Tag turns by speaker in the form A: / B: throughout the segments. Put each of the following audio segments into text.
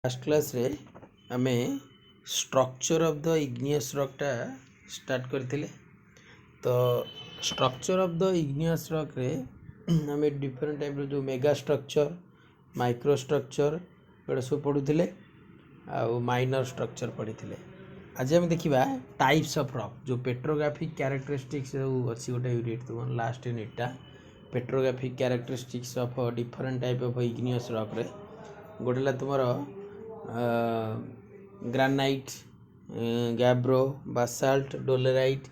A: Last class रे आमे structure of the igneous rock start करते। तो structure of the igneous rock रे आमे डिफरेंट टाइप जो मेगा स्ट्रक्चर माइक्रो स्ट्रक्चर एटा सब पढ़ुले आउ माइनर स्ट्रक्चर पढ़ी। आज आम देखा टाइप्स ऑफ रॉक जो पेट्रोग्राफिक कैरेक्टरिस्टिक्स जो अच्छी गोटे यूनिट तुम लास्ट यूनिटा petrographic characteristics of different type of igneous rock रे गोटेला तुमर granite gabbro basalt dolerite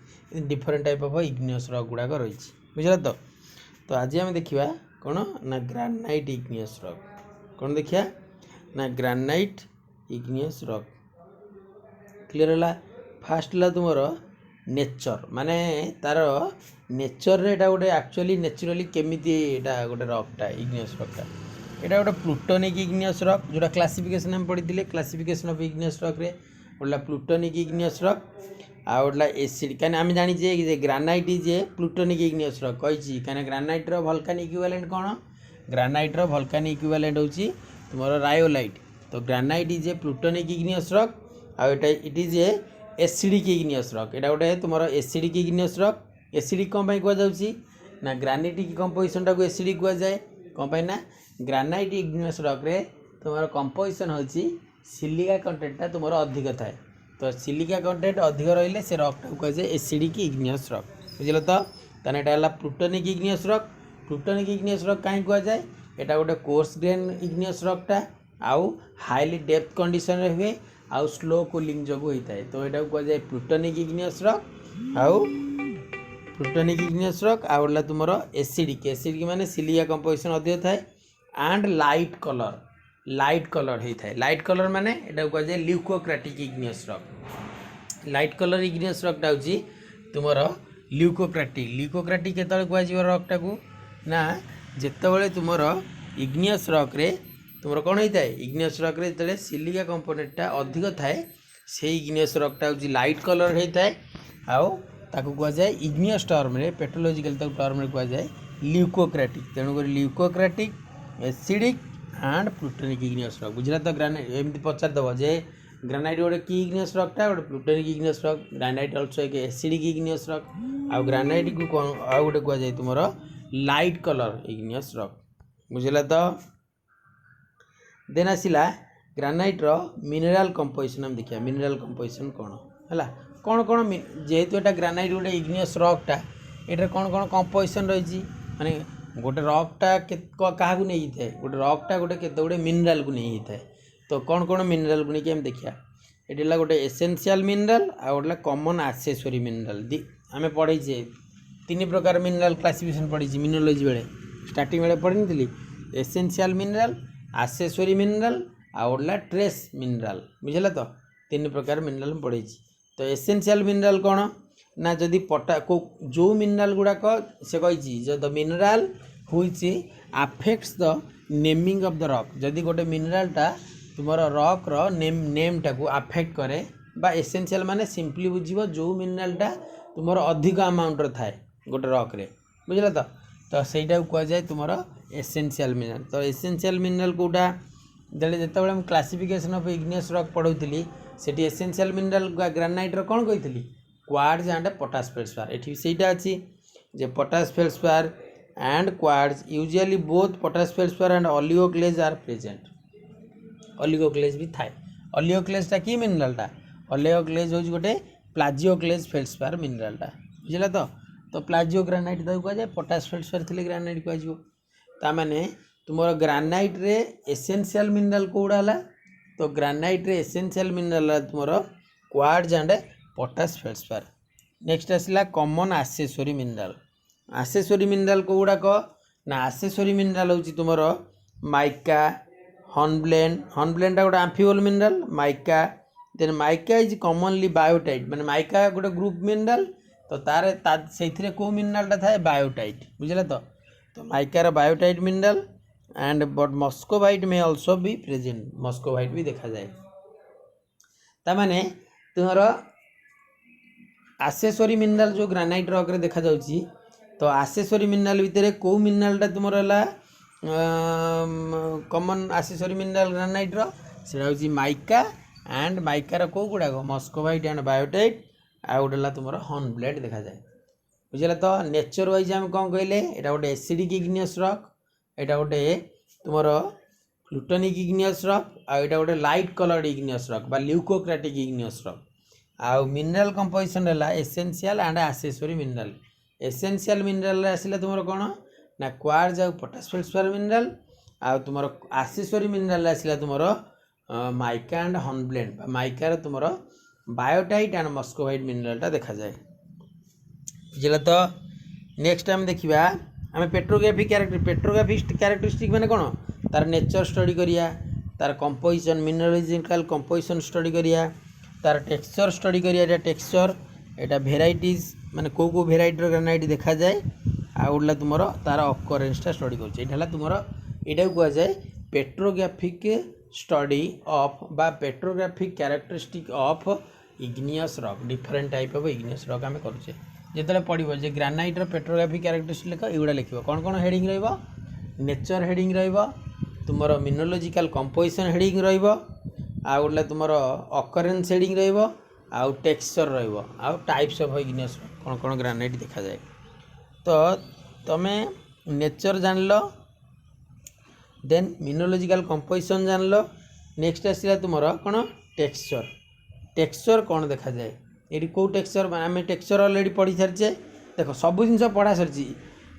A: different type of igneous rock गुड़ाक रही बुझल। तो आज आम देखा कौन ना ग्रानाइट इग्नियस रॉक कौन देखिया ना ग्रानाइट इग्नियस रॉक क्लियर है। फास्ट है तुम नेचर माने तार नेचर रे गोटे एक्चुअली नेचुराली केमिति गोटे रॉकटा इग्नियस रॉकटा एटा गोटे प्लूटोनिक इग्नियस रॉक जोटा क्लासिफिकेशन हम पढ़ी क्लासिफिकेशन ऑफ इग्नियस रॉक रे गोटा प्लूटोनिक इग्नियस रॉक आ गोटा एसिड कहीं आम जानीचे कि granite is a plutonic igneous rock कही कहीं ग्रानाइट रो वोल्केनिक इक्विवेलेंट कौन ग्रानाइट रो वोल्केनिक इक्विवेलेंट होची तुमरो रायोलाइट। तो granite is a plutonic igneous rock आ it is a acidic igneous rock एटा गोटे तुमरो एसिडिक इग्नियस रॉक। एसिडिक कौन पाई कुआ जाउची ना ग्रानाइटिक कंपोजिशन टाको एसिडिक कुआ जाए कौन पाई ना ग्रानाइट इग्नियस रॉक रे तुम्हारा कंपोजिशन होची सिलिका कंटेंटा तुम्हारा अधिक थाए। तो सिलिका कंटेंट अधिक रहिले से रॉक कह जाए एसिडिक इग्नियस रॉक बुझल। तो ताने एटा हला plutonic igneous rock. Plutonic igneous rock काई कुआ जाए एटा गोटे कोर्स ग्रेन इग्नियस रॉकटा आउ हाईली डेप्थ कंडीशन रे हुए आउ स्लो कूलिंग जो होता है। तो एटा कुआ जाए प्लूटोनिक इग्नियस रॉक आउ प्लूटोनिक इग्नियस रॉक आउला तुमरो एसिडिक एसिडिक माने सिलिका कंपोजिशन अधिक थाए एंड लाइट कलर होता है। लाइट कलर माने एटा कह जाए leucocratic igneous rock. Light colour igneous रॉकटा होची तुमर ल्यूकोक्रेटिक केतले कह रॉकटा को ना जेतेबेले तुमर इग्नियस रॉक रे तुमर कौन होता है इग्नियस रॉक रे जेतेबेले सिलिका कंपोनेंटटा अधिक थाए से इग्नियस रॉकटा होची लाइट कलर होता है आउ ताको कह जाए इग्नियस टर्म रे पेट्रोलॉजिकल टर्म रे कह जाए ल्यूकोक्रेटिक। तेणुक leucocratic acidic and plutonic igneous rock बुझला। तो ग्रानाइट एमती पचार दब जे ग्रानाइट गोटे की इग्नियस रॉकटा गोटे plutonic igneous rock granite also एक एसिडिक इग्नियस रॉक आउ ग्रानाइट को आउ गोटे कह जाए तुम लाइट कलर इग्नियस रॉक बुझला। तो देन आसला ग्रानाइट रो मिनरल कंपोजिशन हम देखिए मिनरल कंपोजिशन कौन है कौन कौन जेहेतु एटा ग्रानाइट गोटे इग्नियस रॉकटा एटा कौन कौन कंपोजिशन रही माने गोटे रॉकटा क्या नहीं था गोटे रॉकटा गोटे केते गोटे मिनरल को नहीं था। तो कौन कौन मिनरल को नहीं आम देखिया ये गोटे एसेंशियल मिनरल आ गोटे कॉमन एक्सेसरी मिनरल आम पढ़े तीन प्रकार मिनरल क्लासिफिकेशन पढ़ी मिनरोलॉजी बेले स्टार्टिंग बेले पढ़ी थी एसेंशियल मिनरल एक्सेसरी मिनरल आ गोटे ट्रेस मिनरल बुझल। तो तीन प्रकार मिनरल पढ़ी। तो एसेंशियल मिनरल कौन ना जदि पटा को जो मिनरल गुड़ाक से कही जो the mineral which affects the naming of the rock जदि गोटे मिनरलटा तुम रॉक रो नेम टाको आफेक्ट करे बा एसेंशियल माने सिंपली बुझीबो जो मिनरलटा तुम अधिक अमाउंट थाए गोटे रॉक रे बुझल। तो सहीटा कह जाए तुम एसेंशियल मिनरल। तो एसेंशियल मिनरल कोटा जितेबाला हम क्लासिफिकेशन ऑफ इग्नियस रॉक पढ़ाऊली से एसेंशियल मिनरल ग्रानाइट रो कौन कही क्वार्ट्ज एंड पोटाश फेल्डस्पार एठी सेटा अछि जे potash feldspar and quartz usually both potash feldspar and oligoclase are present. Oligoclase भी थाए ऑलिगोक्लेजटा की मिनरलटा ऑलिगोक्लेज होज गोटे प्लाजियोक्लेज फेल्डस्पार मिनरलटा बुझला। तो प्लाजियो ग्रानाइट ताको कह जाए पोटाश फेल्डस्पार थिले ग्रानाइट कह जिवो तामाने तुमर ग्रानाइट रे एसेंशियल मिनरल कोडा हला। तो ग्रानाइट रे एसेंशियल मिनरल तुमर quartz and potash feldspar. Next आसला common accessory mineral. Accessory mineral को गुड़ाक ना एक्सेसरी मिनरल होची तुमर माइका हॉर्नब्लेंडा गोटे amphibole mineral mica then mica is commonly biotite माने माइका गोटे ग्रुप मिनरल। तो तार से को मिनरलटा थाए बायोटाइट बुझला। तो माइकार biotite mineral and but muscovite में ऑल्सो भी प्रेजेंट मस्कोवाइट भी देखा जाए तामाने तुमर एक्सेसरी मिनरल जो ग्रानाइट रॉक रे देखा जाउची। तो एक्सेसरी मिनरल भितर को मिनरलटा तुमर हला कॉमन एक्सेसरी मिनरल ग्रानाइट रो सेटा हूँ माइका एंड माइकार कौ गुड़ाक मस्कोवाइट एंड बायोटाइट आ गोटे तुम हॉर्नब्लेड देखा जाए बुझे तो नेचर वाइज आम कौन कहले यहाँ गोटे एसिडिक इग्नियस रॉक यहाँ गोटे तुम प्लूटोनिक इग्नियस रॉक आउ गोटे लाइट कलर्ड इग्नियस रॉक बा ल्यूकोक्रेटिक इग्नियस रॉक आउ मिनरल कंपोजिशन है essential and accessory mineral essential mineral आसिला तुम कौन ना क्वार्ज आउ पोटाश फेल्डस्पार मिनरल आउ तुम एक्सेसरी मिनरल आसिला तुम माइका एंड हॉर्नब्लेड माइकार तुम बायोटाइट एंड मस्कोवाइट मिनरलटा देखा जाए बुझे तो नेक्स्ट आम देखा आम पेट्रोग्राफिक कैरेक्टरिस्टिक मैंने कौन तार नेचर स्टडी करिया तार कंपोजिशन मिनरलोजिकल कंपोजिशन स्टडी करिया तार टेक्सचर स्टडी करिया टेक्सचर एटा भेराइटीज माने को भेराइटर ग्रानाइट देखा जाए आउला तुम तार अकरेन्सटा स्टडी कर तुम यहाँ कह जाए पेट्रोग्राफिक स्टडी ऑफ बा petrographic characteristic of igneous rock different type of igneous rock आम करुचे जिते पढ़ो जे ग्रानाइटर पेट्रोग्राफिक कैरेक्टरिस्टिक लिख एगुड़ा लिख कौन कौन हेडिंग नेचर हेडिंग तुम मिनरोलॉजिकल कंपोजिशन हेडिंग रोटे तुम अकरेन्स हेडिंग आउ टेक्सचर आउ टाइप्स ऑफ इग्नियस कौन कौन ग्रानाइट देखा जाए तो तुमे नेचर जान लो देन मिनरोलॉजिकल कंपोजिशन जान लो नेक्स्ट आसला तुम कौन टेक्सचर टेक्सचर कौन देखा जाए ये कौ टेक्सचर आम टेक्सचर अलरेडी पढ़ी सारी देख सब जिन पढ़ा सारी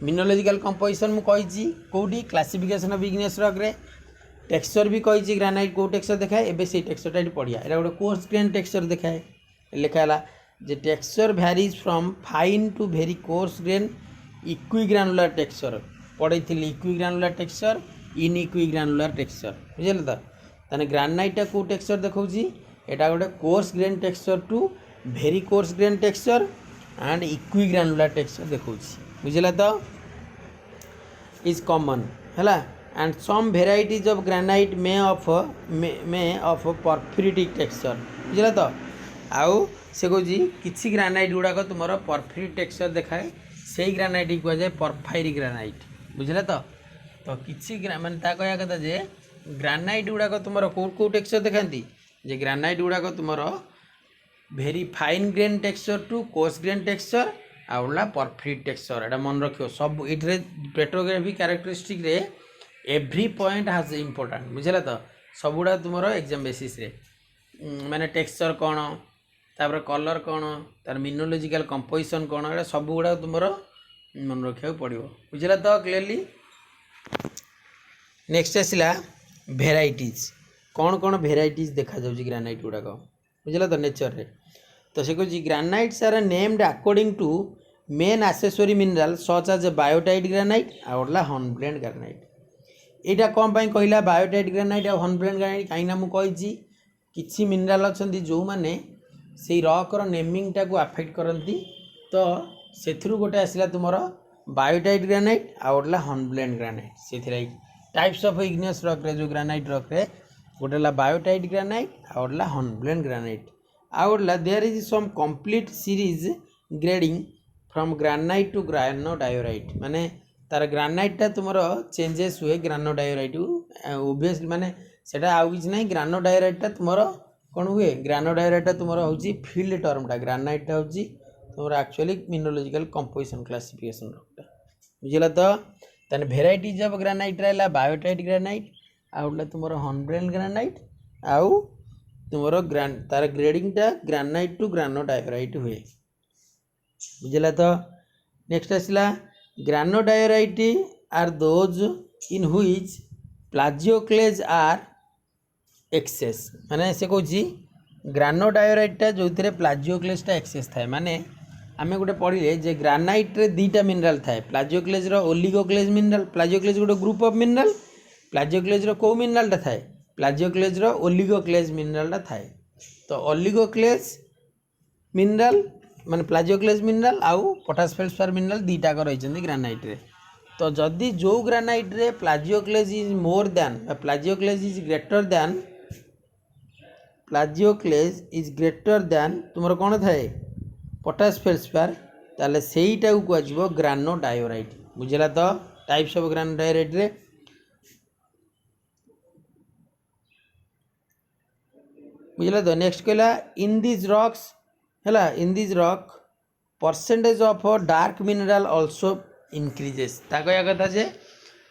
A: मिनरोलॉजिकल कंपोजिशन मुझे कौटी क्लासिफिकेशन ऑफ इग्नियस रॉक रे टेक्सचर भी कही ग्रानाइट कौ टेक्सचर देखाए एबे से टेक्सचरटा ये पढ़िया यहाँ गोटे कोर्स ग्रेन टेक्सचर देखाए लिखाला जे texture varies from fine to very coarse grain equigranular texture पढ़ी इक्विग्रानुलर टेक्सचर इनइक्विग्रानुलर टेक्सचर बुझे तो ताने ग्रानाइटा कौ टेक्सचर देखा यहाँ गोटे coarse grain texture to very coarse grain texture and equigranular texture देखा बुझे तो इज कॉमन है and some varieties of granite may of porphyritic texture बुझे तो आउ से कौन किसी ग्रेनाइट गुड़ाक तुम परफ्यूरिक टेक्सचर देखाए से ग्रेनाइट कह जाए परफायरिक ग्रेनाइट बुझे तो किसी माने ता कहया कथा जे ग्रेनाइट गुड़ाक तुम कौ टेक्सचर देखाती जे ग्रेनाइट गुड़ाक तुम very fine grain texture to coarse grain texture आउला परफ्यूरिक टेक्सचर एटा मन रखियो सब ये पेट्रोग्राफिक कैरेक्टरिस्टिक रे एव्री पॉइंट हाज इम्पोर्टेंट बुझे तो सबुड़ा तुम एग्जाम बेसिस रे माने टेक्सचर कौन तापर कलर कौन तार मिनरोलॉजिकल कंपोजिशन कौन ये सब गुड़ा तुम मन रखा पड़ो बुझे तो क्लियरली नेक्स्ट आसला भेराइटीज कौन कौन भेराइटीज देखा जाऊँ ग्रानाइट गुड़ाक बुझे तो नेचर रे तो से कह granites are named according to main accessory mineral such as biotite granite आउला हॉर्नब्लेड ग्रानाइट यहाँ कौन कहला बायोटाइट ग्रानाइट आ हॉर्नब्लेड ग्रानाइट कहीं मुझे किसी मिनरल अच्छा जो मैंने से रॉकर नेमिंग टाक आफेक्ट करती तो से गोटे आसला तुम बायोटाइट ग्रानाइट आउला हॉर्नब्लेड ग्रानाइट से टाइप्स ऑफ इग्नियस रॉक रे जो ग्रानाइट रॉक रे गोटे बायोटाइट ग्रानाइट आउला हॉर्नब्लेड ग्रानाइट आउला there is some complete series grading from granite to granodiorite माने तार ग्रानाइटा तुम चेंजेस हुए ग्रानोडायोराइट ओबियसली माने सेटा आउ किसी ना ग्रानोडायोराइटा तुम कौन हुए ग्रानोडायोराइटा तुम हूँ फील्ड टर्मटा ग्रानाइटा हूँ तुम एक्चुअली मिनरोलॉजिकल कंपोजिशन क्लासिफिकेशन रॉकटा बुझे तो ताने भेराइटीज ऑफ ग्रानाइट रहा बायोटाइट ग्रानाइट आउला तुम हॉर्नब्लेड ग्रानाइट आउ तुम तार ग्रेडिंगटा ग्रानाइट टू ग्रानोडायोराइट हुए बुझे तो नेक्स्ट आसला granodiorite are those in which plagioclase are excess माने से कौन ग्रानोडायोराइटा जो थे प्लाजियोक्लेजटा एक्सेस थाए माने आम गोटे पढ़े जे ग्रानाइट रे दीटा मिनरल थाए प्लाजियोक्लेज ओलिगोक्लेज मिनरल प्लाजियोक्लेज गोटे ग्रुप ऑफ मिनरल प्लाजियोक्लेज कौ मिनरलटा थाए प्लाजियोक्लेज ओलिगोक्लेज मिनरलटा थाए तो ओलिगोक्लेज मिनरल माने प्लाजियोक्लेज मिनरल आउ पोटाश फेल्डस्पार मिनरल दीटाक रही ग्रानाइट रे तो जदि जो ग्रानाइट रे plagioclase is more than plagioclase is greater than तुम कौन थाए पोटाश फेल्डस्पार ताले सेईटा को कहजिवो ग्रानोडायोराइट बुझला तो टाइप्स ऑफ ग्रानोडायोराइट रे बुझल तो नेक्स्ट कहला इन दिस रॉक्स है in this rock percentage of dark mineral also increases ता कहया कथा जे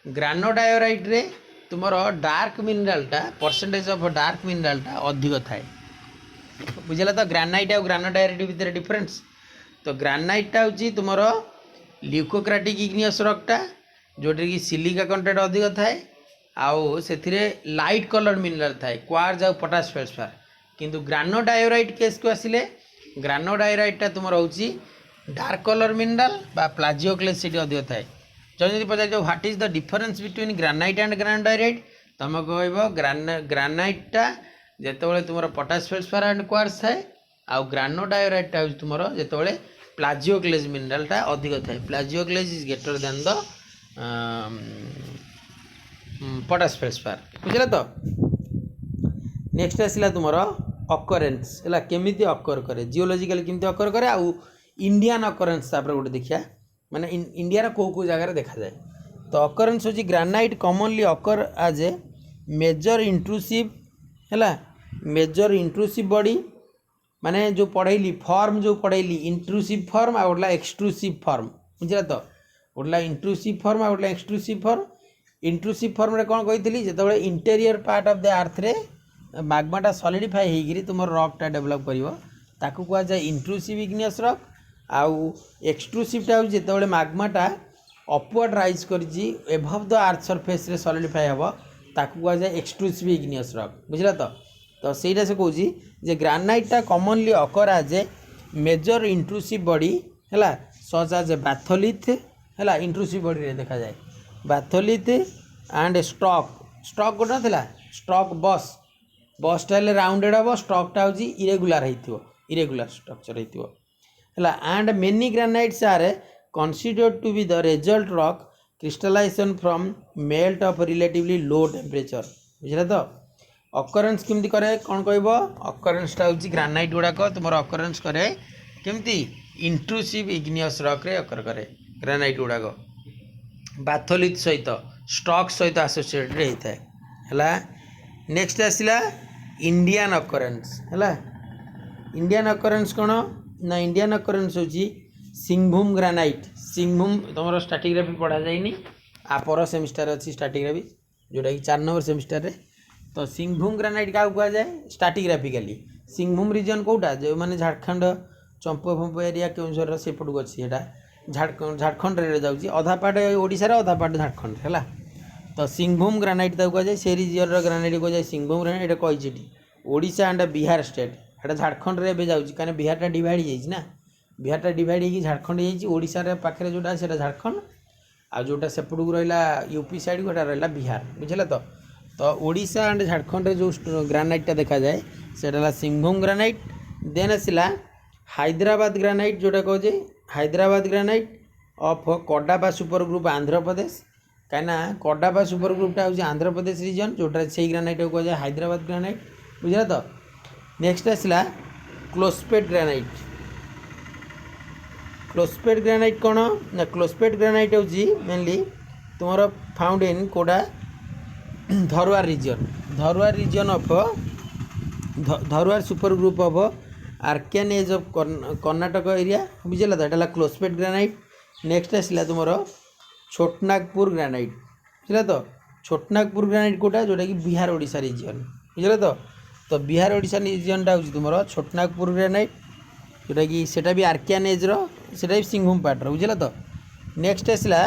A: ग्रानोडायोराइट रे तुमर डार्क मिनरलटा परसेंटेज ऑफ डार्क मिनरलटा अधिक थाए बुझल तो ग्रानाइट और ग्रानोडायोराइट भितर डिफरेंस तो ग्रानाइटा हूँ तुमर ल्यूकोक्राटिक इग्नियस रॉकटा जोटा कि सिलिका कंटेंट अधिक थाए आउ से लाइट कलर मिनरल थाए क्वार्ज आउ पोटास फेल्सफार किंतु ग्रानोडायोराइट केस को आसिले ग्रानोडायोराइटा तुम हूँ डार्क कलर मिनरल बा प्लाजियोक्लेस से अधिक थाए जब पचार what is the difference between granite and granodiorite तुम कह ग्रानाइटा जिते तुम पोटास फेल्सफार एंड क्वार्ज थाए आउ ग्रानोडायोराइटा हूँ तुम जो प्लाजियोक्लेस मिनरलटा अधिक थाए plagioclase is greater than the potash feldspar बुझे तो नेक्स्ट आसला तुम अकरेन्स है केमी अकर करे जियोलॉजिकल केमी अकर करे आउ इंडियन अकरेन्स गोटे देखिया माने इंडिया कौ कौ जगार देखा जाए तो अकरेन्स हूँ granite commonly occur as a major intrusive है मेजर इंट्रूसिव बॉडी माने जो पढ़ेली फॉर्म जो पढ़ेली इंट्रूसिव फॉर्म आ गोटला एक्सट्रूसिव फॉर्म बुझे तो गोटला इंट्रूसिव फॉर्म आ गोटला एक्सट्रूसिव फॉर्म इंट्रूसिव फॉर्म रे कौन कही जो interior part of the earth रे माग्माटा सॉलिडिफाई होगी तुम रॉकटा डेवलप कर कह जाए इंट्रूसिव इग्नियस रॉक आउ एक्सट्रूसिवटा हूँ जो माग्माटा अपवर्ड राइज कर एभव द अर्थ सरफेस रे सॉलिडिफाई हम ताकू कह जाए एक्सट्रूसिव इग्नियस रॉक बुझल तो सहीटा से कहूँ जे ग्रानाइटा commonly occur as a major intrusive body है सच एज ए बाथोलिथ है इंट्रूसिव बॉडी रे देखा जाए बाथोलिथ एंड स्टॉक गोटे ना स्टॉक बसटा राउंडेड हम स्टॉकटा हूँ इरेगुलर इरेगुलर स्ट्रक्चर है and many granites are considered to be the result rock crystallization from melt of relatively low temperature बुझे तो अकरेन्स केमती करे कौन कहब अकरेन्सटा हूँ ग्रानाइट गुड़ाक तुम अकरेन्स करे केमती इंट्रूसिव इग्नियस रॉक रे अकर करे ग्रानाइट गुड़ाक बाथोलिथ सहित स्टॉक सहित आसोसिएटेड होता है नेक्स्ट आसला इंडियन अकरेन्स है इंडियन अकरेन्स कौन ना इंडियन अकरेन्स हूँ सिंहभूम ग्रानाइट सिंहभूम तुम स्ट्राटिग्राफी पढ़ा जाए आपर सेमिस्टर अच्छी स्ट्राटिग्राफी जोटा कि 4 नंबर सेमिस्टर रे तो सिंहभूम ग्रानाइट क्या कह जाए स्ट्राटिग्राफिकाली सिंहभूम रिजन कौटा जो मैंने झारखंड चंपो फंपो एरिया केउझर सेपटू अच्छी झारखंड रे जाऊँगी अधा पार्ट ओडिशा रे अधा पार्ट झारखंड है तो सिंहभूम ग्रानाइट कह जाए से रिजन ग्रानाइट कह जाए सिंहभूम ग्रानाइट ये कही ओडिशा एंड बिहार स्टेट है झारखंड रे जाऊँगी कहीं बिहारटा डिवाइड हो बिहारटा डिवाइड हो झारखंड होशार पाखे जोटा से झारखंड आ जोटा सेपटू रहा यूपी साइड गोटा रहा बिहार बुझे तो ओडिशा एंड झारखंड जो ग्रानाइटा देखा जाए से सिंहभूम ग्रानाइट देन आसला हैदराबाद ग्रानाइट जोटा कहे Hyderabad granite of Cuddapah super group Andhra Pradesh कहीं कडापा सुपर ग्रुपटा हूँ आंध्र प्रदेश रिजन जोटा से ग्रानाइट को कह जाए हैदराबाद ग्रानाइट बुझे तो नेक्स्ट आसला क्लोस्पेट ग्रानाइट क्लोस्पेट ग्रानाइट कौन ना क्लोस्पेट ग्रानाइट हूँ मेनली तुम फाउंड इन कोडा Dharwar region of Dharwar super group of Archean age of Karnataka area बुझे तो यहाँ क्लोस्पेट ग्रानाइट नेक्स्ट आसला तुम छोटनागपुर ग्रानाइट बुझे तो छोटनागपुर ग्रानाइट कोटा जोटा कि बिहार ओडिशा रिजन बुझे तो बिहार ओडिशा रिजनटा हूँ तुम छोटनागपुर ग्रानाइट जोटा कि सेटा भी आर्कियन एज सेटा भी सिंहभूम पार्टर बुझे तो नेक्स्ट आसला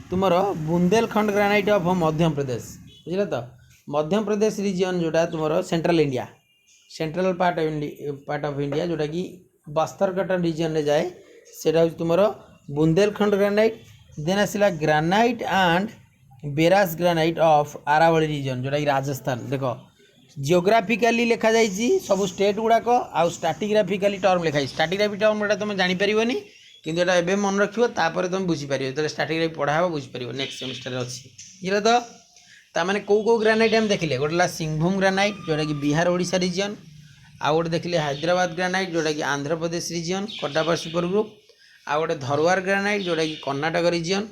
A: तुम बुंदेलखंड ग्रानाइट ऑफ मध्य प्रदेश बुझे तो मध्य प्रदेश रिजन जोटा तुम central India central part of India जोटा कि बस्तर कटन रिजन रे जाए सेटा हूँ तुम बुंदेलखंड ग्रानाइट देन आसला granite and Berach granite of Aravalli region जोटा कि राजस्थान देख जियोग्राफिकाली लिखा जाइए सब स्टेट गुड़ाक आउ स्ट्राटिग्राफिकाली टर्म लिखाई स्ट्राटिग्राफी टर्म गोटा तुम जापर किंतु एटा एबे मन रखियो तापर तुम बुझीपार जो स्ट्राटिग्राफी पढ़ा बुझीपार नेक्स्ट सेमिस्टर अच्छी बुझे तो ताने कौ कौ ग्रानाइट आम देखिले गोटे सिंहभूम ग्रानाइट जोटा कि बिहार ओडिशा रिजन आउ गोटे देखिले हैदराबाद ग्रानाइट जोटा कि Andhra Pradesh region Cuddapah super group आउ गोटे धरवार ग्रानाइट जोटा कि Karnataka region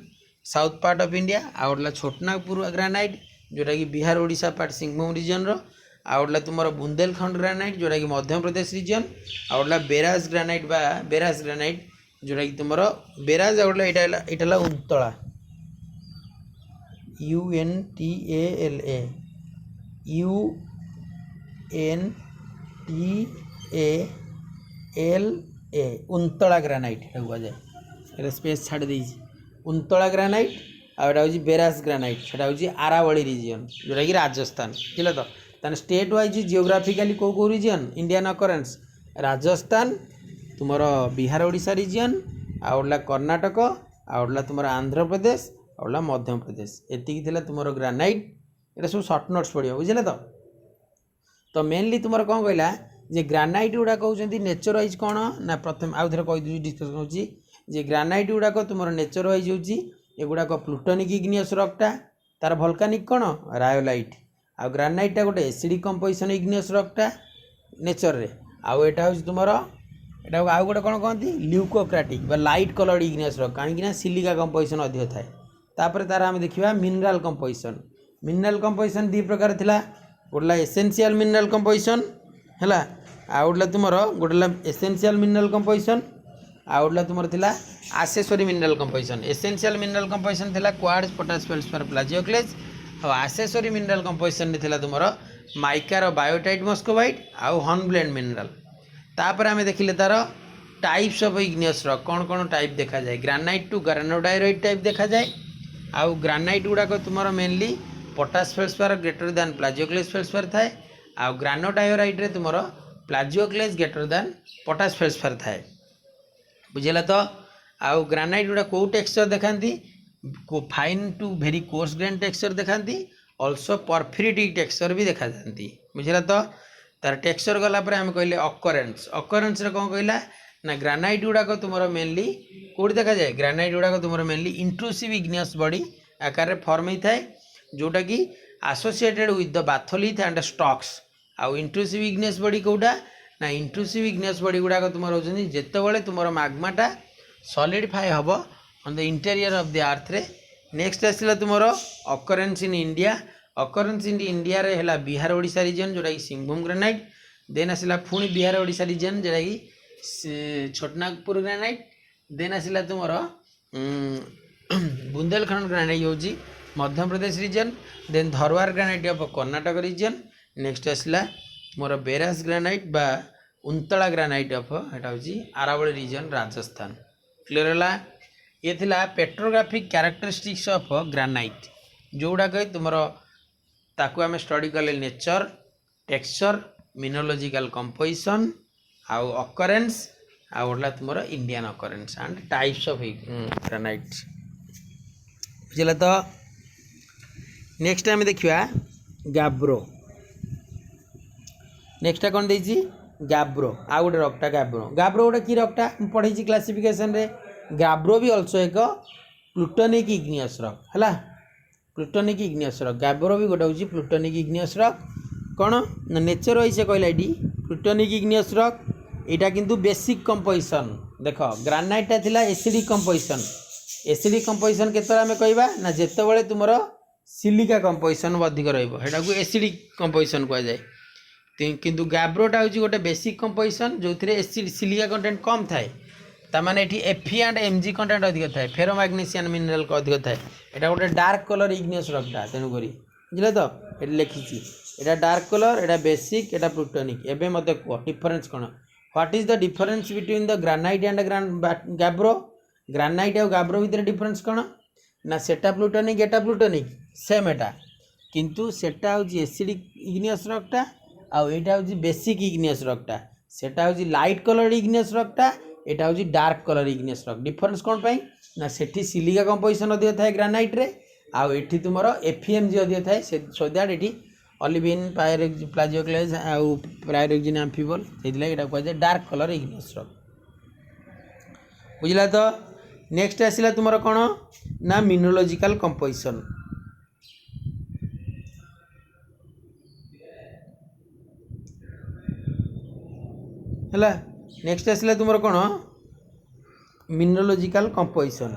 A: south part of India आउ गोटे छोटनागपुर ग्रानाइट जोटा कि बिहार ओडिशा पार्ट सिंहभूम रिजन आउटला तुमर बुंदेलखंड ग्रानाइट जोटा कि मध्य प्रदेश रीजन आउटला बेराज ग्रानाइट बा बेराज ग्रानाइट जोटा कि तुमर बेराज आउटला इटाला Untala UNTALA UNTALA Untala granite कह जाए स्पेस छाड़ दी उंतला ग्रानाइट आउटा हूँ बेराज ग्रानाइट से हूँ आरावली रिजन जोटा कि राजस्थान बुझल तो ताने स्टेट वाइज जियोग्राफिकाली कौ कौ रिजन इंडियन अकरेन्स राजस्थान तुमर बिहार ओडिशा रिजन आउटला कर्णाटक आउटला तुमर आंध्र प्रदेश आउटला मध्य प्रदेश एतिकी थिला तुमर ग्रानाइट एटा सब सर्ट नोट्स पड़ियो बुझले तो मेनली तुमर कौन कहला जे ग्रानाइट गुड़ा कहते नेचर वाइज कौन ना प्रथम आउ थे कहीदी डिस्कस करुँचे ग्रानाइट गुड़ाक तुम नेचर वाइज होगुड़ाक प्लूटोनिक इग्नियस रकटा तार भल्कानिक कौन रायोलाइट आ ग्रानाइटा गोटे एसिडिक कंपोजिशन इग्नियस रकटा नेचर रे आउ एटा हूँ तुम एटा आउ गोटे कौन कहती ल्यूकोक्राटिक लाइट कलर्ड इग्नियस रक कहीं सिलिका कंपोजिशन अधिक थाए तापर तार आम देखा मिनराल कंपोजिशन दी प्रकार थिला गोटला एसेंशियल मिनराल कंपोजिशन है आउटला तुमर गोटला एसेंशियल मिनराल कंपोजिशन आउटला तुमर थिला आसेसरी मिनराल कंपोजिशन एसेंशियल मिनराल कंपोजिशन थिला क्वार्ट्ज पोटाश फेल्डस्पार प्लाजियोक्लेज और आसेसरी मिनराल कंपोजिशन थिला तुमर माइकार बायोटाइट मस्कोबाइट आउ हॉर्नब्लेंड मिनराल तापर आम देखिले तार टाइप्स ऑफ इग्नियस रॉक कौन कौन टाइप देखा जाए ग्रानाइट टू ग्रानोडायराइट टाइप देखा जाए आउ ग्रानाइट गुड़ाक तुमर mainly potash feldspar greater than plagioclase feldspar थाए आउ ग्रानोडायराइट रे तुमर plagioclase greater than potash feldspar थाए बुझेला तो आउ ग्रानाइट गुड़ा कौ टेक्सचर देखाती fine to very coarse grain texture देखाती ऑल्सो परफिरिटिक टेक्सचर भी देखा जाती बुझेला तो तार टेक्सचर गलापर आम कहले अकरेन्स कौन कहला ना ग्रानाइट गुड़ाक तुमर मेनली कौट देखा जाए ग्रानाइट गुड़ाक तुमर मेनली इंट्रूसिव इग्नियस बॉडी आकार फॉर्म होता है जोटा कि associated with the batholith and stocks आउ इंट्रूसिव इग्नियस बॉडी कौटा ना इंट्रूसिव इग्नियस बॉडी गुड़ाक तुम होती जितेबाला तुम माग्माटा सॉलिडिफाई हम on the interior of the earth रे नेक्स्ट आसला तुम अकरेन्स इन इंडिया रे है बिहार ओडिशा रीजन जोटा कि सिंहभूम ग्रानाइट देन आसला पुणी बिहार ओडिशा रीजन जोटा कि छोटनागपुर ग्रानाइट देन आसला तुम बुंदेलखंड ग्रानाइट होची Madhya Pradesh region then Dharwar granite of Karnataka region next आसला मोर बेरास ग्रानाइट बा उंतला ग्रानाइट ऑफ एटा होची आरावली रीजन राजस्थान क्लियर है ये थिला पेट्रोग्राफिक कैरेक्टरिस्टिक्स ऑफ ग्रानाइट जोड़ा कही तुम ताकू आम स्टडी कले नेचर टेक्सचर मिनोलॉजिकल कंपोजिशन आउ अकरेन्स आउला तुम Indian occurrence and types of granite बुझे तो नेक्स्ट आम देखा गैब्रो नेक्स्ट कौन देती गैब्रो आउ गोटे रक्टा गैब्रो गोटे कि रक्टा पढ़ी क्लासिफिकेशन रे गैब्रो भी अल्सो एक प्लूटोनिक इग्नियस रक है प्लूटोनिक इग्नियस रक गैब्रो भी गोटे हूँ प्लूटोनिक इग्नियस रक कौन ना नेचर वाइज कहला ये प्लूटोनिक इग्नियस रक यहाँ किंतु बेसिक कंपोजिशन देख ग्रानाइटा थिला एसिडिक कंपोजिशन केतरा आम कहवा ना जितेबाला तुम सिलिका कंपोजिशन अधिक रहा एसिडिक कंपोजिशन कहुए किंतु गैब्रोटा हूँ गोटे बेसिक कंपोजिशन जो एसिड सिलिका कंटेंट कम थाए ताने ये Fe एंड Mg कंटेंट अधिक थाए फेरोमैग्नीशियन मिनरल को अधिक थाए यहाँ गोटे डार्क कलर इग्नियस रकटा तेणुक बुझे तो ये लिखी यहाँ डार्क कलर यहाँ बेसिक यहाँ प्लूटोनिक एवं मत कह डिफरेन्स कौन what is the difference between the granite and gabbro granite और गैब्रो भितर डिफरेन्स कौन ना सेटा प्लूटोनिक एटा प्लूटोनिक सेम एटा किंतु सेटा हूँ एसिडिक इग्नियस रकटा आउ यहाँ हूँ बेसिक इग्नियस रकटा सेटा हूँ लाइट कलर इग्नियस रकटा यहाँ हूँ डार्क कलर इग्नियस रक डिफरेन्स कौन पाई ना सेठी सिलिका कंपोजिशन अधिक थाए ग्रानाइट रे आउ एठी तुमर FeMg अधिक थाए सो दैट एठी ऑलिविन प्लाजियोक्लेज आउ पायरोक्सिन एम्फिबल से कहुए डार्क कलर इग्नियस रक बुझला तो नेक्स्ट आसला तुमर कौन ना मिनोलॉजिकल कंपोजिशन है नेक्स्ट आसला तुमर कौन मिनोलॉजिकल कंपोजिशन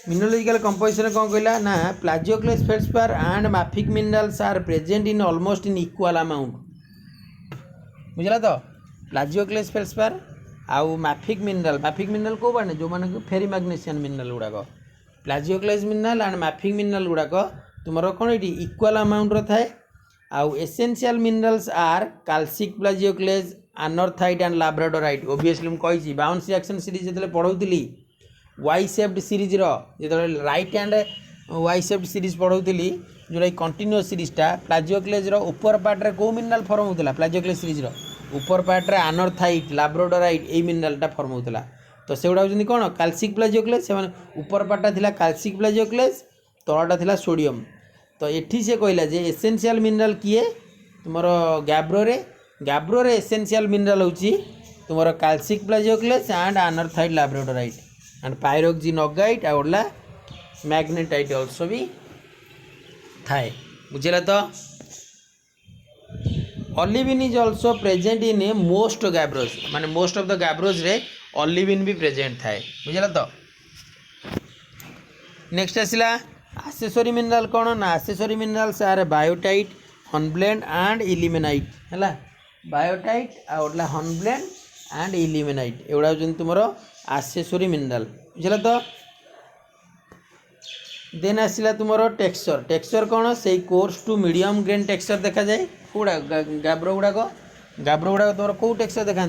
A: मिनरोलॉजिकल कंपोजिशन कौन कहला ना plagioclase feldspar and mafic minerals are present in almost in equal amount बुझला तो प्लाजियोक्लेस फेल्डस्पार आउ माफिक मिनरल को बाने जो माने फेरी मैग्नेशियन मिनरल गुड़ाक plagioclase mineral and mafic mineral गुड़ाक तुमर कौन ये इक्वल अमाउंट थाए आउ essential minerals are calcic plagioclase anorthite and labradorite obviously मुझे कही बाउंस रिएक्शन सीरीज जो पढ़ाऊली वाई सेप्ड सीरीज जो right hand Y shaped series पढ़ाऊली जोटा कंटिन्यूअस सीरीजटा प्लाजियोक्लेज ऊपर पार्ट में कौ मिनरल फर्म होता प्लाजियोक्लेज सीरीज ऊपर पार्ट में अनर्थाइट लैब्राडोराइट यही मिनरलटा फर्म होता तो से गुड़ा होती कौन कैल्सिक प्लाजियोक्लेज से ऊपर पार्टा था कैल्सिक प्लाजियोक्लेज तलटा था सोडियम तो ये से कहला जे एसेंशियल मिनरल किए तुम गैब्रोरे एसेंशियल मिनरल होची तुम calcic plagioclase and anorthite labradorite and pyroxene oxide और मैग्नेटाइट ऑल्सो भी थाए बुझेगा तो olivine is also present in most gabbros माने मोस्ट ऑफ द गैब्रोज रे ऑलिविन भी प्रेजेंट थाए बुझेगा तो नेक्स्ट आसला आसेसरी मिनरल कौन ना accessory minerals are biotite hornblende and ilmenite है बायोटाइट और हॉर्नब्लेंड एंड इल्यूमिनाइट एगुड़ा होती तुम आसेसरी मिनरल बुझेगा तो देन आसला तुम टेक्सचर कौन से coarse to medium grain texture देखा जाए कौड़ा गाब्रो गुड़ाक तुम कौ टेक्सचर देखा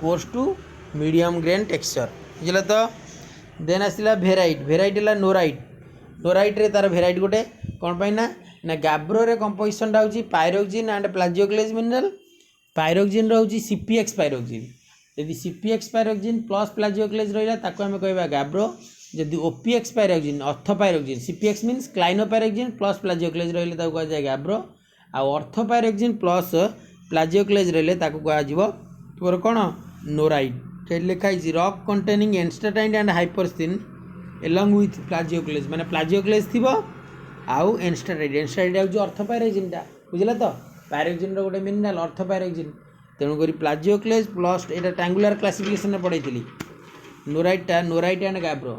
A: coarse to medium grain texture बुझे तो देन आसला भेराइट है नोराइट रे तार भेराइट गोटे कौन पाई ना गाब्रो रे कंपोजिशनटा होची pyroxene and plagioclase mineral pyroxene रोची सीपीएक्स पायरोक्सिन यदि सीपीएक्स पायरोक्सिन प्लस प्लाजियोक्लेज रहा ताको आम कहवा गाब्रो जदि ओपीएक्स पायरोक्सिन ऑर्थोपायरोक्सिन सीपीएक्स मीन्स क्लाइनोपायरोक्सिन प्लस प्लाजियोक्लेज रही कह जाए गाब्रो आ ऑर्थोपायरोक्सिन प्लस प्लाजियोक्लेज रही कह तुम कौन नोराइट लिखाई rock containing enstatite and hypersthene along with plagioclase माने प्लाजियोक्लेज थी आउ एन्स्टाटाइट हूँ ऑर्थोपायरोक्सिनटा बुझे तो पायरोक्सिन गोटे मिनरल ऑर्थोपायरोक्सिन तेणुक प्लाजियोक्लेज प्लस यहाँ ट्रांगुलर क्लासिफिकेशन में पढ़ी नोराइट एंड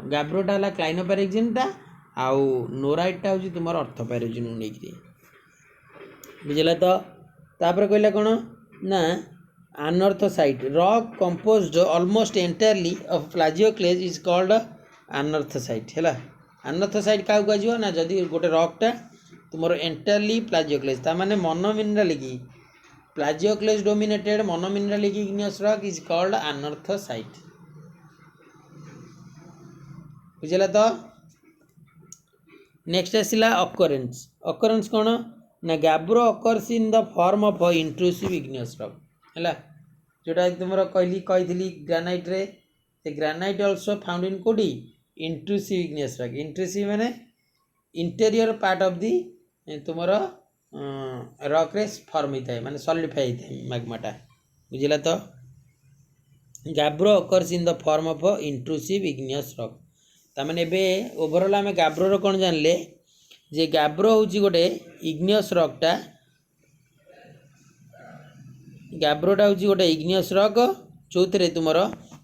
A: गाब्रोटा है क्लाइनोपायरोक्सिनटा आउ नोराइटा हूँ तुम ऑर्थोपायरोक्सिन नहीं बुझे तो तापर कहला कौन ना anorthosite rock composed almost entirely of plagioclase is called anorthosite है अनर्थोसाइट क्या कह ना जदि गोटे रॉकटा तुम एंटायरली प्लाजियोक्लेज तार मोनो मिनरल की plagioclase dominated mono mineral igneous rock is called anorthosite बुझेगा तो नेक्स्ट आसला अकरेन्स कौन ना gabbro occurs in the form of intrusive igneous rock है जोटा तुम कही ग्रानाइट रे से ग्रानाइट ऑल्सो फाउंड इन कोडी इंट्रूसिव इग्नियस रॉक इंट्रूसिव माने इंटेरियर पार्ट ऑफ दी तुम रॉक रे फॉर्म होता है माने सॉलिडिफाई होता है मैग्माटा बुझेगा तो gabbro occurs in the form of intrusive igneous rock ताने एबे ओवरऑल आम गाब्रोर कौन जानले जे गाब्रो हूँ गोटे इग्नियस रॉकटा गाब्रोटा हूँ गोटे इग्नियस रॉक जो तुम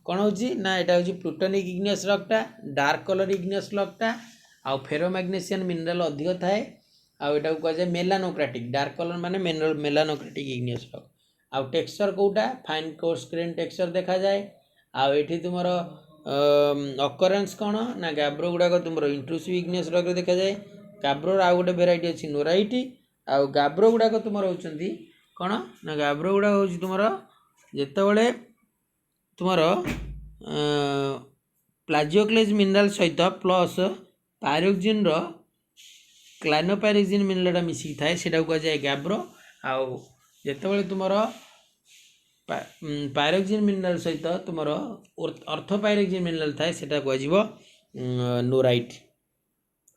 A: कौन हो ना यहाँ हूँ प्लूटोनिक इग्नियस रॉकटा डार्क कलर इग्नियस रॉकटा आउ फेरोमैग्नेशियन मिनरल अधिक थाए आउ कह जाए मेलानोक्राटिक डार्क कलर माने मेलानोक्राटिक इग्नियस रॉक आउ टेक्सचर कोटा फाइन कोर्स ग्रेन टेक्सचर देखा जाए आउ ये तुम अकरेन्स कौन ना गाब्रो गुड़ाक तुम इंट्रूसिव इग्नियस रॉक देखा जाए गाब्रोर आउ गोटे भेराइटी अच्छी नोराइट आउ गाब्रो गुड़ाक तुम होती कौन ना गाब्रो गुड़ाक हूँ तुम जितेबले तुम प्लाजियोक्लेज मिनरल सहित प्लस पायरोक्सिन क्लाइनोपायरोक्सिन मिनरलटा मिसिक थाए से कह जाए गाब्रो आउ जितेबले तुम पायरोक्सिन मिनरल सहित तुम ऑर्थोपायरोक्सिन मिनरल थाए से कह नोराइट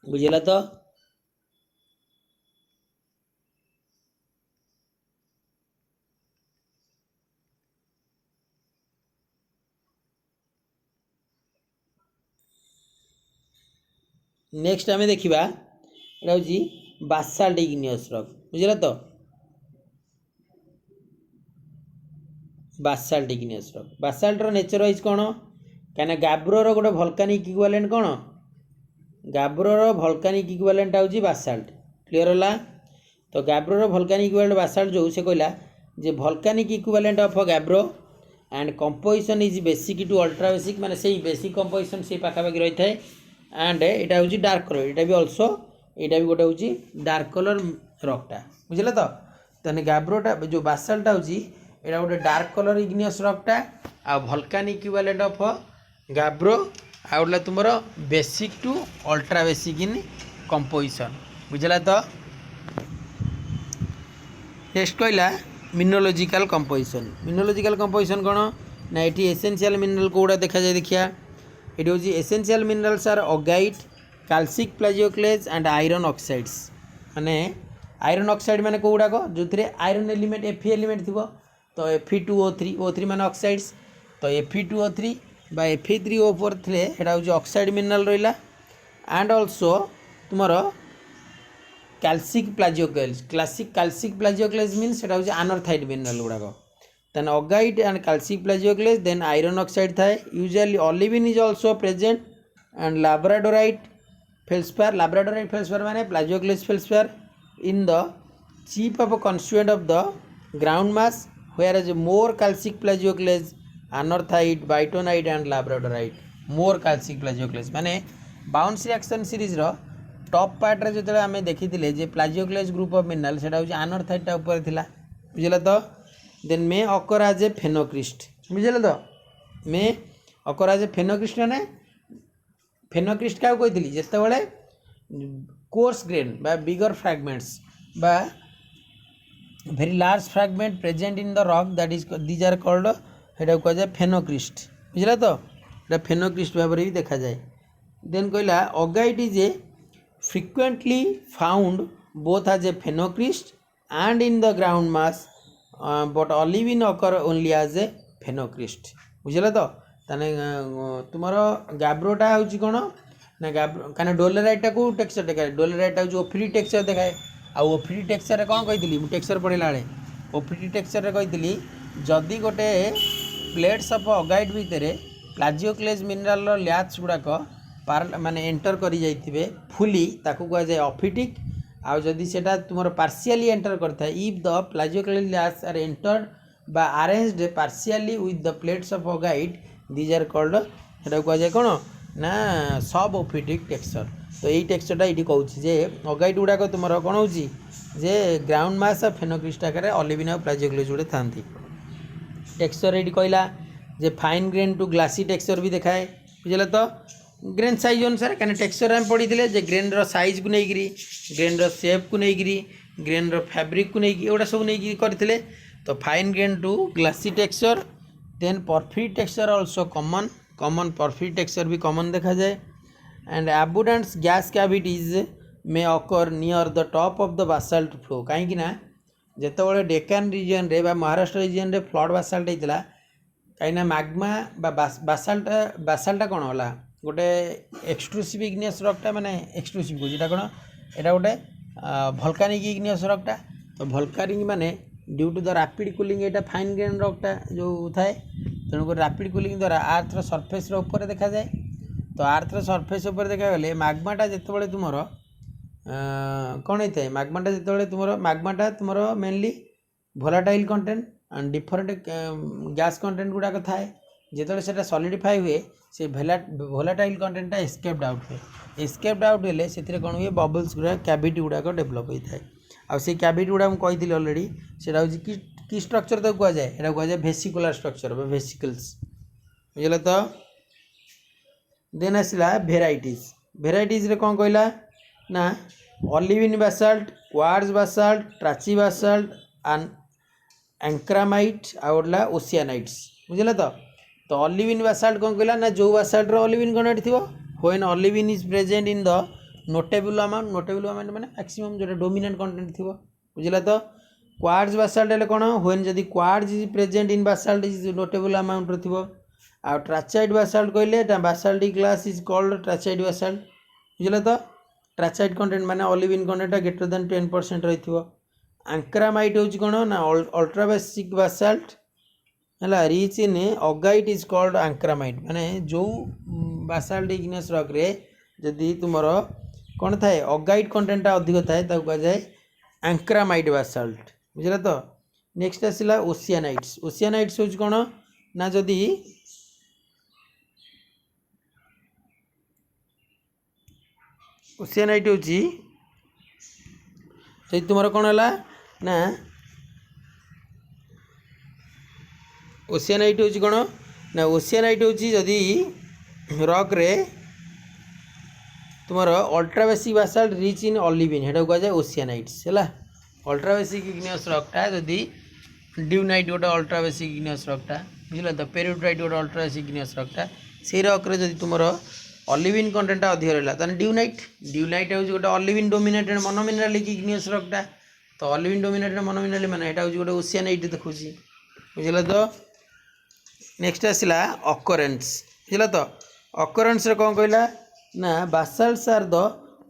A: बुझेगा तो नेक्स्ट आम देखा हूँ बासाल्ट इग्नियस रॉक बुझेगा तो बासाल्ट इग्नियस रॉक बासाल्टर नेचर वाइज कौन कहीं गाब्रोर गोटे भल्कानिक इक्विवेलेंट कौन गाब्रोर भल्कानिक इक्विवेलेंट होची बासाल्ट क्लियर होला तो गाब्रोर भल्कानिक इक्विवेलेंट बासाल्ट जो से कहला जे volcanic equivalent of gabbro and composition is basic to ultra basic माने से बेसिक कंपोजिशन से पाखा पाखी रही थाए एंड एटा होची डार्क कलर एटा भी आल्सो एटा भी गोटे होची डार्क कलर रॉकटा बुझले तो तने गाब्रोटा जो बासाल्टा होची एटा गोटे डार्क कलर इग्नियस रॉकटा आ भल्कानिक इक्विवेलेंट ऑफ गाब्रो आउला तुमर basic to ultra basic in composition बुझला तो नेक्स्ट कहला मिनरोलॉजिकल कंपोजिशन कौन ना ये एसेंशियल मिनरल कोड़ा देखा जाए देखिया ये हूँ essential minerals are augite calcic plagioclase and iron oxides माने आयरन ऑक्साइड माने कोड़ाक जो थे आयरन एलिमेंट Fe एलिमेंट थी तो Fe2O3 O3 माने ऑक्साइड्स तो Fe2O3 बा Fe3O4 थे यहाँ हूँ ऑक्साइड मिनरल रहा एंड ऑल्सो तुमर calcic plagioclase calcic plagioclase means सेटा हूँ अनर्थाइड मिनरल गुड़ाक then augite and calcic plagioclase then iron oxide थाए usually olivine is also present and labradorite felspar माने plagioclase felspar in the chief of constituent of the ground mass where as more calcic plagioclase anorthite bytownite and labradorite more calcic plagioclase माने Bowen's reaction series रो top part रे जो आम देखी जे प्लाजियोक्लेज group of mineral सेटा हूँ अनर्थाइडटा ऊपर थिला बुझल तो देन मे अकर एज ए फेनोक्रिस्ट बुझल तो मे अकर एज ए फेनोक्रिस्ट माने फेनोक्रिस्ट क्या कही जिते बड़े कोर्स ग्रेन बा बिगर फ्रैगमेंट्स बा very large fragment present in the rock that is these are called हेटा कह जाए फेनोक्रिस्ट बुझल तो फेनोक्रिस्ट भाव भी देखा जाए देन कहला augite is a frequently found both as a phenocryst and in the ground mass but olivine occur only as a phenocryst बुझला तो ताने तुमर गाब्रोटा होची कोन ना गाब्रो काना डोलेराइटा को टेक्सचर देखाए डोलेराइटा जो ओफ्री टेक्सचर देखाए आ ओफ्री टेक्सचर रे कोन कहितली मु टेक्सचर पढिला बेले ओफ्री टेक्सचर रे कहितली जदी गोटे प्लेट्स ऑफ अगाइट भितरे प्लाजियोक्लेज मिनरल रो लैच गुडाक माने एंटर करी जाइथिबे फुली ताकू कह जाए ऑफिटिक आउ जदि सेटा तुमर पार्शियली एंटर करता है if the plagioclase laths are entered बा arranged partially with the plates of augite these are called सेटा कह जाए कोन ना सब ऑफिटिक टेक्सचर तो यही टेक्सचरटा ये कहूँ जे अगाइट गुड़ाक तुमर कौन हो जे ग्राउंड मास फेनोक्रिस्ट आकार ऑलिविन और प्लाजियोक्लेज गुड़े था टेक्सचर ये कहला जे fine grain to glassy texture भी देखाए बुझे तो ग्रेन साइज अनुसार कहीं टेक्सचर आम पढ़ी थे ग्रेन साइज को लेकरी ग्रेन सेप को लेकरी ग्रेन फैब्रिक को लेकिन एगुड़ा सब नहीं करते तो fine grain to glassy texture then porphyry texture also common porphyry texture भी कॉमन देखा जाए and abundance gas cavities may occur near the top of the basalt flow कहीं जिते डेकान रीजन रे बा महाराष्ट्र रीजन रे फ्लड बासाल्ट होता कहीं मैग्मा बासाल्टा कौन होला गोटे एक्सट्रूसिव इग्नियस रॉकटा माने एक्सट्रूसिव को जेटा कौन एटा गोटे भल्कानिक इग्नियस रॉकटा तो भल्कानिक माने due to the rapid cooling एटा फाइन ग्रेन रॉकटा जो थाए तेणुक रैपिड कूलिंग द्वारा आर्थर सरफेस ऊपर देखा जाए तो आर्थर सरफेस ऊपर देखा गले मैग्माटा जिते तुमर कौन होता है मैग्माटा जिते तुमर mainly volatile content and different gas content गुड़ाक थाए जिते से सॉलिडिफाई हुए से भोलाटाइल कंटेंटा एस्केप्ड आउट हुए एस्केप्ड आउट हेले से कौन हुए बबल्स गुड़ा कैविटी गुड़ाक डेभलप होता है आउ से कैविटी गुड़ा मुझे कही अलरेडी से कि स्ट्रक्चर तो कह जाए यहाँ कह जाए भेसिकुलर स्ट्रक्चर भेसिकल्स बुझे तो देन आसला भेराइटीज रे कौन कहला ना olivine basalt quartz basalt trachybasalt ankaramite आउला ओसियानाइट्स बुझे तो ऑलिविन बासाल्ट कौन कहला ना जो बासाल्ट ऑलिविन कंटेंट थी when olivine is present in the notable amount माने मैक्सिमम जो डोमिनेंट कंटेंट थी बुझे तो क्वार्ट्ज बासाल्ट हेले कौन व्हेन जदि quartz is present in Basalt is notable amount थी आ ट्राचाइड बासाल्ट कहले बासाल्टिक ग्लास इज कॉल्ड ट्राचाइड बासाल्ट बुझे तो ट्राचाइड कंटेंट माने ऑलिविन कंटेंट ग्रेटर देन 10% रही एंक्रामाइट हूँ कौन ना अल्ट्राबेसिक बासाल्ट है रिच इन अगाइट इज कॉल्ड एंक्रामाइट माने जो बासाल्ट इग्नियस रॉक रे जदि तुमर कौन थाए अगाइट कंटेंटा अधिक थाए ताको कह जाए एंक्रामाइट बासाल्ट बुझला तो। नेक्स्ट आसला ओशियानाइट्स। ओशियानाइट्स होची कौन ना जदि ओशियानाइट होची जदि तुमर कौन है ना ओशियानाइट होची कौन ना ओशियानाइट होची जदि रॉक रे तुमर ultra basic basalt rich in olivine हेटा कह जाए ओशियानाइट्स है। अल्ट्रा बेसिक इग्नियस रॉकटा जदि ड्यूनाइट गोटे अल्ट्रा बेसिक इग्नियस रॉकटा बुझल तो पेरियोडाइट गोटे अल्ट्रा बेसिक इग्नियस रॉकटा से रॉक्रे जदि तुमर ऑलिविन कंटेंटा अधिक रहा तो ड्यूनाइट ड्यूनाइट हूँ गोटे ऑलिविन डोमिनेटेड मोनोमिनरालिक इग्नियस रॉकटा तो ऑलिविन डोमिनेटेड मोनोमिनरालिक माने एटा हूँ गोटे ओशियानाइट देखुची बुझल तो। नेक्स्ट आसला अकरेन्स बुझल तो। अकरेन्स कौन कहला ना basalts are the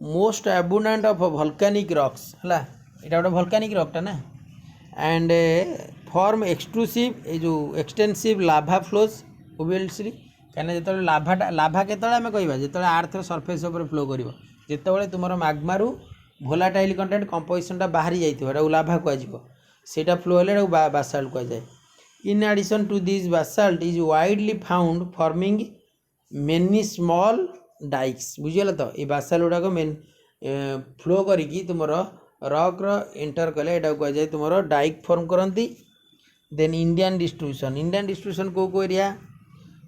A: most abundant of volcanic rocks है यहाँ गोटे वोल्केनिक रॉकटा ना एंड फॉर्म एक्सक्लूसिव ये जो एक्सटेंसिव लाभा फ्लोज ओबियसली कहीं जो लाभाटा लाभा के आम कह जो आर्थर सरफेस उपर फ्लो कर जिते तुम माग्मारू भोलाटाइल कंटेंट कंपोजिशनटा बाहरी जाइए लाभा कहुटा फ्लो हेल्ले बासाल्ट कहुए। In addition to this basalt is widely found forming many small dikes बुझीगला तो ये बासाल्ट गुड़ाक मेन फ्लो करी तुम रॉक एंटर कले यहाँ कहुए तुम डाइक फॉर्म करती। देन इंडियन डिस्ट्रीब्यूशन को एरिया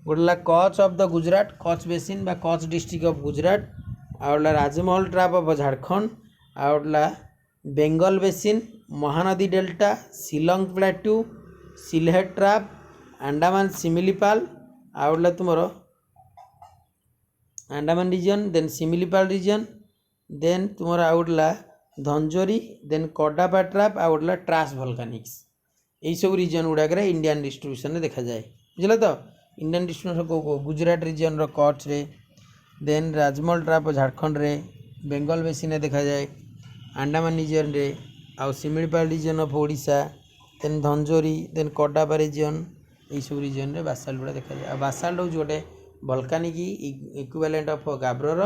A: गोटे Kutch of the Gujarat Kutch basin बा कच्छ डिस्ट्रिक्ट ऑफ गुजरात आउला राजमहल ट्राप ऑफ झारखंड आउला Bengal basin Mahanadi delta Shillong plateau Sylhet trap Andaman Similipal आउला तुमर Andaman region then Similipal region then तुमर आउला धंजोरी देन कडापा ट्राप आउला ट्रास भोल्कानिक्स यही सब रीजन गुड़ाक इंडियन डिस्ट्रीब्यूशन देखा जाए बुझल तो। इंडियन डिस्ट्रीब्यूशन को गुजरात रीजन रो कच्छ रे देन राजमहल ट्राप झारखंड रे बेंगल बेसिन देखा जाए अंडमान रीजन रे आउ Similipal region of Odisha then Dhanjori then Cuddapah region यही सब रीजन रे बासाल्ट गुड़ा देखा जाए। बासाल्ट हूँ गोटे वोल्केनिक इक्विवेलेंट ऑफ गाब्रोर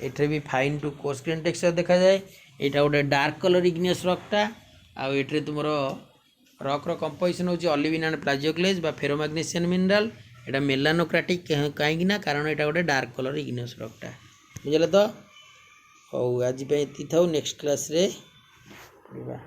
A: एठे भी fine to coarse grain texture देखा जाए। यहाँ गोटे डार्क कलर इग्नियस रॉकटा आउ एठे तुमर रॉक कंपोजिशन होची ऑलिविन एंड प्लाजियोक्लेज बा फेरोमैग्नीशियन मिनरल एटा मेलानोक्राटिक कहीं ना कारण यहाँ गोटे डार्क कलर इग्नियस रॉकटा बुझल तो। हौ आज एति थाउ नेक्स्ट क्लास रे पढ़िबा।